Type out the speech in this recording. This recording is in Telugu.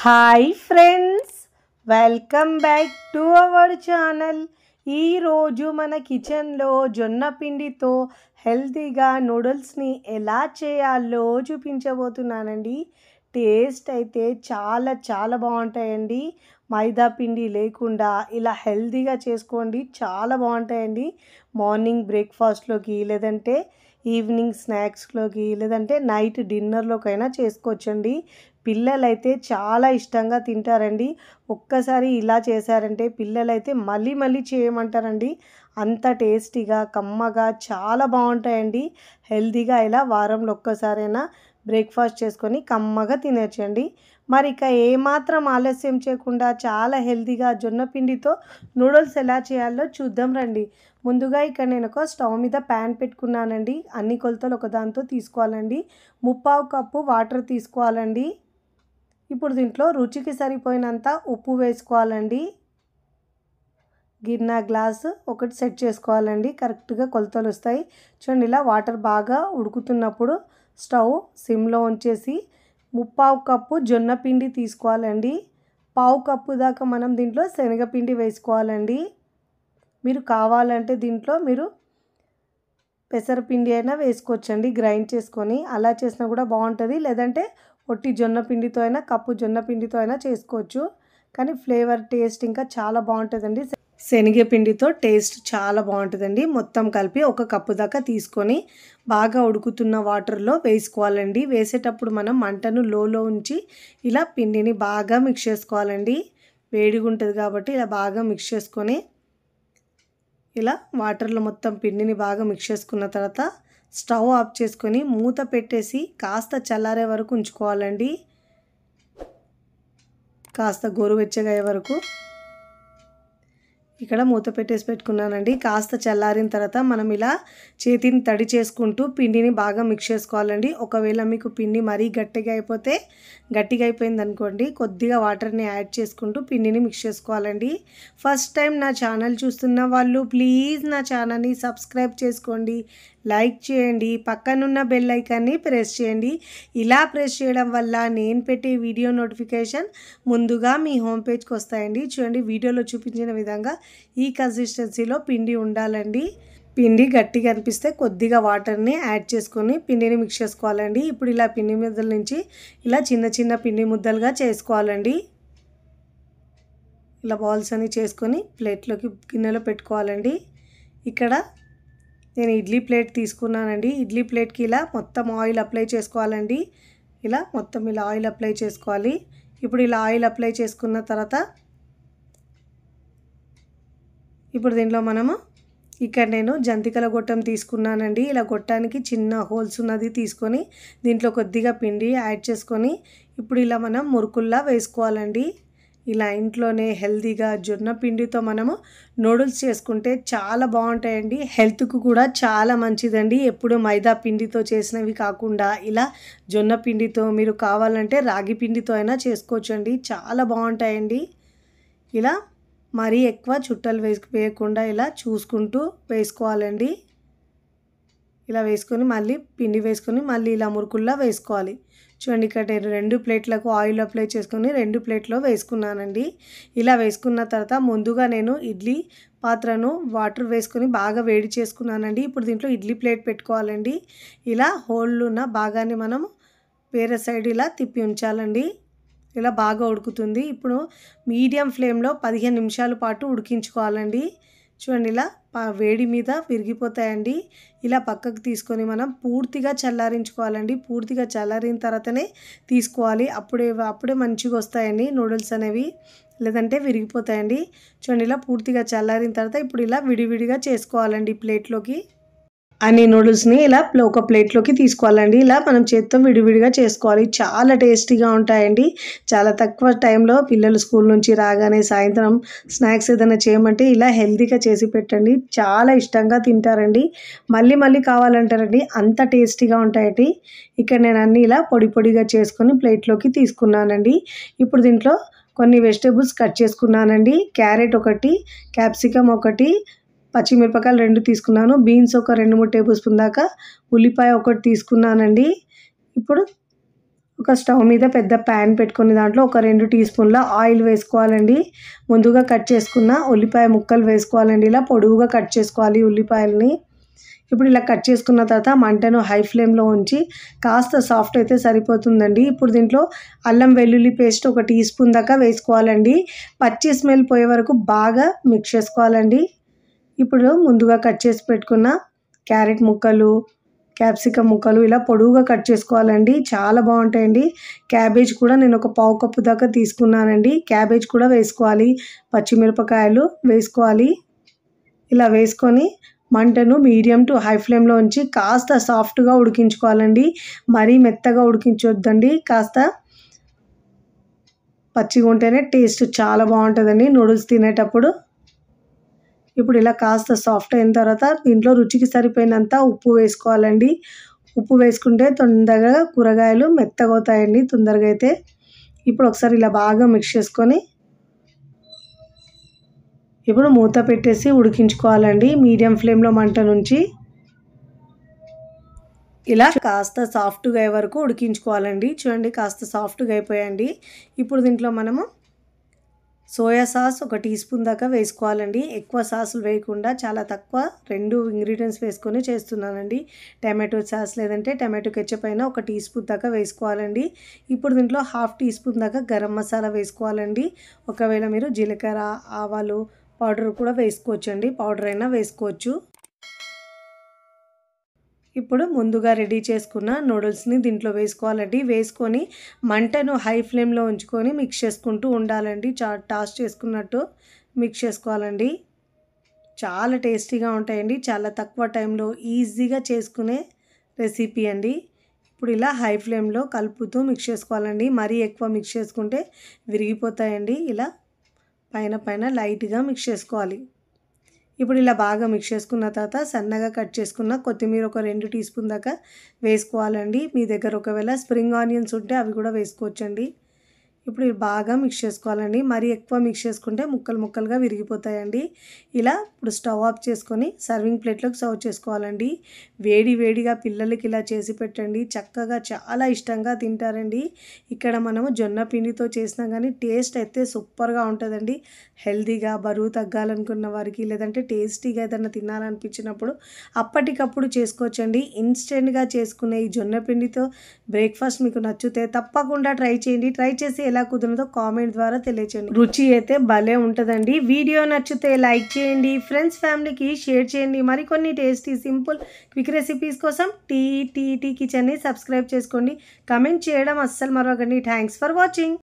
Hi friends, welcome back to our channel. ఈరోజు మన కిచెన్లో జొన్న పిండితో హెల్తీగా నూడిల్స్ని ఎలా చేయాలో చూపించబోతున్నానండి. టేస్ట్ అయితే చాలా చాలా బాగుంటాయండి. మైదా పిండి లేకుండా ఇలా హెల్తీగా చేసుకోండి, చాలా బాగుంటాయండి. మార్నింగ్ బ్రేక్ఫాస్ట్లోకి, లేదంటే ఈవినింగ్ స్నాక్స్లోకి, లేదంటే నైట్ డిన్నర్లోకైనా చేసుకోవచ్చండి. పిల్లలైతే చాలా ఇష్టంగా తింటారండి. ఒక్కసారి ఇలా చేశారంటే పిల్లలైతే మళ్ళీ మళ్ళీ చేయమంటారండి. అంత టేస్టీగా, కమ్మగా చాలా బాగుంటాయండి. హెల్తీగా ఇలా వారంలో ఒక్కసారైనా బ్రేక్ఫాస్ట్ చేసుకొని కమ్మగా తినచ్చండి. మరి ఇక ఏమాత్రం ఆలస్యం చేయకుండా చాలా హెల్తీగా జొన్న పిండితో నూడిల్స్ ఎలా చేయాలో చూద్దాం రండి. ముందుగా ఇక్కడ నేను ఒక స్టవ్ మీద ప్యాన్ పెట్టుకున్నానండి. అన్ని కొలతలు ఒకదాంతో తీసుకోవాలండి. 3/4 కప్పు వాటర్ తీసుకోవాలండి. ఇప్పుడు దీంట్లో రుచికి సరిపోయినంత ఉప్పు వేసుకోవాలండి. గిన్నె గ్లాసు ఒకటి సెట్ చేసుకోవాలండి. కరెక్ట్గా కొలతలు వస్తాయి. చూడండి, ఇలా వాటర్ బాగా ఉడుకుతున్నప్పుడు స్టవ్ సిమ్లో ఉంచేసి 3/4 కప్పు జొన్న పిండి తీసుకోవాలండి. 1/4 కప్పు దాకా మనం దీంట్లో శనగపిండి వేసుకోవాలండి. మీరు కావాలంటే దీంట్లో మీరు పెసరపిండి అయినా వేసుకోవచ్చండి, గ్రైండ్ చేసుకొని. అలా చేసినా కూడా బాగుంటుంది. లేదంటే ఒట్టి జొన్న పిండితో అయినా, కప్పు జొన్న పిండితో అయినా చేసుకోవచ్చు. కానీ ఫ్లేవర్, టేస్ట్ ఇంకా చాలా బాగుంటుందండి. శనగపిండితో టేస్ట్ చాలా బాగుంటుందండి. మొత్తం కలిపి 1 కప్పు దాకా తీసుకొని బాగా ఉడుకుతున్న వాటర్లో వేసుకోవాలండి. వేసేటప్పుడు మనం మంటను లోలో ఉంచి ఇలా పిండిని బాగా మిక్స్ చేసుకోవాలండి. వేడిగా ఉంటుంది కాబట్టి ఇలా బాగా మిక్స్ చేసుకొని ఇలా వాటర్లో మొత్తం పిండిని బాగా మిక్స్ చేసుకున్న తర్వాత స్టవ్ ఆఫ్ చేసుకొని మూత పెట్టేసి కాస్త చల్లారే వరకు ఉంచుకోవాలండి. కాస్త గోరువెచ్చగా అయ్యే వరకు ఇక్కడ మూత పెట్టేసి పెట్టుకున్నానండి. కాస్త చల్లారిన తర్వాత మనం ఇలా చేతిని తడి చేసుకుంటూ పిండిని బాగా మిక్స్ చేసుకోవాలండి. ఒకవేళ మీకు పిండి మరీ గట్టిగా అయిపోయింది అనుకోండి, కొద్దిగా వాటర్ని యాడ్ చేసుకుంటూ పిండిని మిక్స్ చేసుకోవాలండి. ఫస్ట్ టైం నా ఛానల్ చూస్తున్న వాళ్ళు ప్లీజ్ నా ఛానల్ని సబ్స్క్రైబ్ చేసుకోండి, లైక్ చేయండి, పక్కనున్న బెల్ ఐకాన్ని ప్రెస్ చేయండి. ఇలా ప్రెస్ చేయడం వల్ల నేను పెట్టే వీడియో నోటిఫికేషన్ ముందుగా మీ హోమ్ పేజ్కి వస్తాయండి. చూడండి, వీడియోలో చూపించిన విధంగా ఈ కన్సిస్టెన్సీలో పిండి ఉండాలండి. పిండి గట్టిగా అనిపిస్తే కొద్దిగా వాటర్ని యాడ్ చేసుకొని పిండిని మిక్స్ చేసుకోవాలండి. ఇప్పుడు ఇలా పిండి ముద్దల నుంచి ఇలా చిన్న చిన్న పిండి ముద్దలుగా చేసుకోవాలండి. ఇలా బాల్స్ అని చేసుకొని ప్లేట్లోకి, గిన్నెలో పెట్టుకోవాలండి. ఇక్కడ నేను ఇడ్లీ ప్లేట్ తీసుకున్నానండి. ఇడ్లీ ప్లేట్కి ఇలా మొత్తం ఆయిల్ అప్లై చేసుకోవాలండి. ఇలా మొత్తం ఇలా ఆయిల్ అప్లై చేసుకోవాలి. ఇప్పుడు ఇలా ఆయిల్ అప్లై చేసుకున్న తర్వాత ఇప్పుడు దీంట్లో మనము ఇక్కడ నేను జంతికల గొట్టం తీసుకున్నానండి. ఇలా గొట్టానికి చిన్న హోల్స్ ఉన్నది తీసుకొని దీంట్లో కొద్దిగా పిండి యాడ్ చేసుకొని ఇప్పుడు ఇలా మనం మురుకుల్లా వేసుకోవాలండి. ఇలా ఇంట్లోనే హెల్తీగా జొన్న పిండితో మనము నూడిల్స్ చేసుకుంటే చాలా బాగుంటాయండి. హెల్త్కు కూడా చాలా మంచిదండి. ఎప్పుడు మైదా పిండితో చేసినవి కాకుండా ఇలా జొన్న పిండితో, మీరు కావాలంటే రాగి పిండితో అయినా చేసుకోవచ్చండి, చాలా బాగుంటాయండి. ఇలా మరీ ఎక్కువ చుట్టలు వేయకుండా ఇలా చూసుకుంటూ వేసుకోవాలండి. ఇలా వేసుకొని మళ్ళీ పిండి వేసుకొని మళ్ళీ ఇలా మురుకుల్లా వేసుకోవాలి. చూడండి, ఇక్కడ నేను 2 ప్లేట్లకు ఆయిల్ అప్లై చేసుకొని 2 ప్లేట్లో వేసుకున్నానండి. ఇలా వేసుకున్న తర్వాత ముందుగా నేను ఇడ్లీ పాత్రను వాటర్ వేసుకొని బాగా వేడి చేసుకున్నానండి. ఇప్పుడు దీంట్లో ఇడ్లీ ప్లేట్ పెట్టుకోవాలండి. ఇలా హోళ్ళు ఉన్న భాగాన్ని మనం వేరే సైడ్ ఇలా తిప్పి ఉంచాలండి. ఇలా బాగా ఉడుకుతుంది. ఇప్పుడు మీడియం ఫ్లేమ్లో 15 నిమిషాల పాటు ఉడికించుకోవాలండి. చూడండి, ఇలా వేడి మీద విరిగిపోతాయండి. ఇలా పక్కకు తీసుకొని మనం పూర్తిగా చల్లారించుకోవాలండి. పూర్తిగా చల్లారిన తర్వాతనే తీసుకోవాలి. అప్పుడే మంచిగా వస్తాయండి నూడిల్స్ అనేవి, లేదంటే విరిగిపోతాయండి. చూడండి, ఇలా పూర్తిగా చల్లారిన తర్వాత ఇప్పుడు ఇలా విడివిడిగా చేసుకోవాలండి. ప్లేట్లోకి అన్ని నూడిల్స్ని ఇలా ఒక ప్లేట్లోకి తీసుకోవాలండి. ఇలా మనం చేత్తో విడివిడిగా చేసుకోవాలి. చాలా టేస్టీగా ఉంటాయండి. చాలా తక్కువ టైంలో పిల్లలు స్కూల్ నుంచి రాగానే సాయంత్రం స్నాక్స్ ఏదైనా చేయమంటే ఇలా హెల్తీగా చేసి పెట్టండి. చాలా ఇష్టంగా తింటారండి. మళ్ళీ మళ్ళీ కావాలంటారండి, అంత టేస్టీగా ఉంటాయండి. ఇక్కడ నేను అన్నీ ఇలా పొడి పొడిగా చేసుకొని ప్లేట్లోకి తీసుకున్నానండి. ఇప్పుడు దీంట్లో కొన్ని వెజిటేబుల్స్ కట్ చేసుకున్నానండి. క్యారెట్ ఒకటి, క్యాప్సికమ్ ఒకటి, పచ్చిమిరపకాయలు 2 తీసుకున్నాను, బీన్స్ ఒక 2-3 టేబుల్ స్పూన్ దాకా, ఉల్లిపాయ ఒకటి తీసుకున్నానండి. ఇప్పుడు ఒక స్టవ్ మీద పెద్ద ప్యాన్ పెట్టుకొని దాంట్లో ఒక 2 టీ స్పూన్ల ఆయిల్ వేసుకోవాలండి. ముందుగా కట్ చేసుకున్న ఉల్లిపాయ ముక్కలు వేసుకోవాలండి. ఇలా పొడవుగా కట్ చేసుకోవాలి ఉల్లిపాయలని. ఇప్పుడు ఇలా కట్ చేసుకున్న తర్వాత మంటను హై ఫ్లేమ్లో ఉంచి కాస్త సాఫ్ట్ అయితే సరిపోతుందండి. ఇప్పుడు దీంట్లో అల్లం వెల్లుల్లి పేస్ట్ ఒక టీ స్పూన్ దాకా వేసుకోవాలండి. పచ్చి స్మెల్ పోయే వరకు బాగా మిక్స్ చేసుకోవాలండి. ఇప్పుడు ముందుగా కట్ చేసి పెట్టుకున్న క్యారెట్ ముక్కలు, క్యాప్సికమ్ ముక్కలు ఇలా పొడవుగా కట్ చేసుకోవాలండి. చాలా బాగుంటాయండి. క్యాబేజ్ కూడా నేను ఒక పావు కప్పు దాకా తీసుకున్నానండి. క్యాబేజ్ కూడా వేసుకోవాలి. పచ్చిమిరపకాయలు వేసుకోవాలి. ఇలా వేసుకొని మంటను మీడియం టు హై ఫ్లేమ్లో ఉంచి కాస్త సాఫ్ట్గా ఉడికించుకోవాలండి. మరీ మెత్తగా ఉడికించొద్దండి. కాస్త పచ్చిగా ఉంటేనే టేస్ట్ చాలా బాగుంటుందండి నూడిల్స్ తినేటప్పుడు. ఇప్పుడు ఇలా కాస్త సాఫ్ట్ అయిన తర్వాత దీంట్లో రుచికి సరిపోయినంత ఉప్పు వేసుకోవాలండి. ఉప్పు వేసుకుంటే తొందరగా కూరగాయలు మెత్తగా అవుతాయండి తొందరగా అయితే. ఇప్పుడు ఒకసారి ఇలా బాగా మిక్స్ చేసుకొని ఇప్పుడు మూత పెట్టేసి ఉడికించుకోవాలండి మీడియం ఫ్లేమ్లో మంట నుంచి. ఇలా కాస్త సాఫ్ట్గా అయ్యే వరకు ఉడికించుకోవాలండి. చూడండి కాస్త సాఫ్ట్గా అయిపోయాయండి. ఇప్పుడు దీంట్లో మనము సోయా సాస్ ఒక టీ స్పూన్ దాకా వేసుకోవాలండి. ఎక్కువ సాసులు వేయకుండా చాలా తక్కువ 2 ఇంగ్రీడియంట్స్ వేసుకొని చేస్తున్నానండి. టమాటో సాస్ లేదంటే టమాటో కెచప్ అయినా ఒక టీ స్పూన్ దాకా వేసుకోవాలండి. ఇప్పుడు దీంట్లో హాఫ్ టీ స్పూన్ దాకా గరం మసాలా వేసుకోవాలండి. ఒకవేళ మీరు జీలకర్ర, ఆవాలు పౌడర్ కూడా వేసుకోవచ్చండి. పౌడర్ అయినా వేసుకోవచ్చు. ఇప్పుడు ముందుగా రెడీ చేసుకున్న నూడిల్స్ని దీంట్లో వేసుకోవాలండి. వేసుకొని మంటను హై ఫ్లేమ్లో ఉంచుకొని మిక్స్ చేసుకుంటూ ఉండాలండి. టాస్ చేసుకున్నట్టు మిక్స్ చేసుకోవాలండి. చాలా టేస్టీగా ఉంటాయండి. చాలా తక్కువ టైంలో ఈజీగా చేసుకునే రెసిపీ అండి. ఇప్పుడు ఇలా హై ఫ్లేమ్లో కలుపుతూ మిక్స్ చేసుకోవాలండి. మరీ ఎక్కువ మిక్స్ చేసుకుంటే విరిగిపోతాయండి. ఇలా పైన లైట్గా మిక్స్ చేసుకోవాలి. ఇప్పుడు ఇలా బాగా మిక్స్ చేసుకున్న తర్వాత సన్నగా కట్ చేసుకున్న కొత్తిమీర ఒక 2 టీ స్పూన్ దాకా వేసుకోవాలండి. మీ దగ్గర ఒకవేళ స్ప్రింగ్ ఆనియన్స్ ఉంటే అవి కూడా వేసుకోవచ్చండి. ఇప్పుడు బాగా మిక్స్ చేసుకోవాలండి. మరీ ఎక్కువ మిక్స్ చేసుకుంటే ముక్కలు ముక్కలుగా విరిగిపోతాయండి. ఇలా ఇప్పుడు స్టవ్ ఆఫ్ చేసుకొని సర్వింగ్ ప్లేట్లోకి సర్వ్ చేసుకోవాలండి. వేడి వేడిగా పిల్లలకి ఇలా చేసి పెట్టండి. చక్కగా చాలా ఇష్టంగా తింటారండి. ఇక్కడ మనము జొన్న పిండితో చేసినా కానీ టేస్ట్ అయితే సూపర్గా ఉంటుందండి. హెల్తీగా బరువు తగ్గాలనుకున్న వారికి లేదంటే టేస్టీగా ఏదైనా తినాలనిపించినప్పుడు అప్పటికప్పుడు చేసుకోవచ్చండి. ఇన్స్టెంట్గా చేసుకునే ఈ జొన్న పిండితో బ్రేక్ఫాస్ట్ మీకు నచ్చితే తప్పకుండా ట్రై చేయండి. ట్రై చేసి ఎలా కుదిరిందో కామెంట్ ద్వారా తెలియచేయండి. రుచి అయితే భలే ఉంటుందండి. వీడియో నచ్చితే లైక్ చేయండి. ఫ్రెండ్స్ ఫ్యామిలీకి షేర్ చేయండి. మరికొన్ని టేస్టీ సింపుల్ క్విక్ రెసిపీస్ కోసం టీ కిచెన్ని సబ్స్క్రైబ్ చేసుకోండి. కమెంట్ చేయడం అస్సలు మరవకండి. Thanks for watching.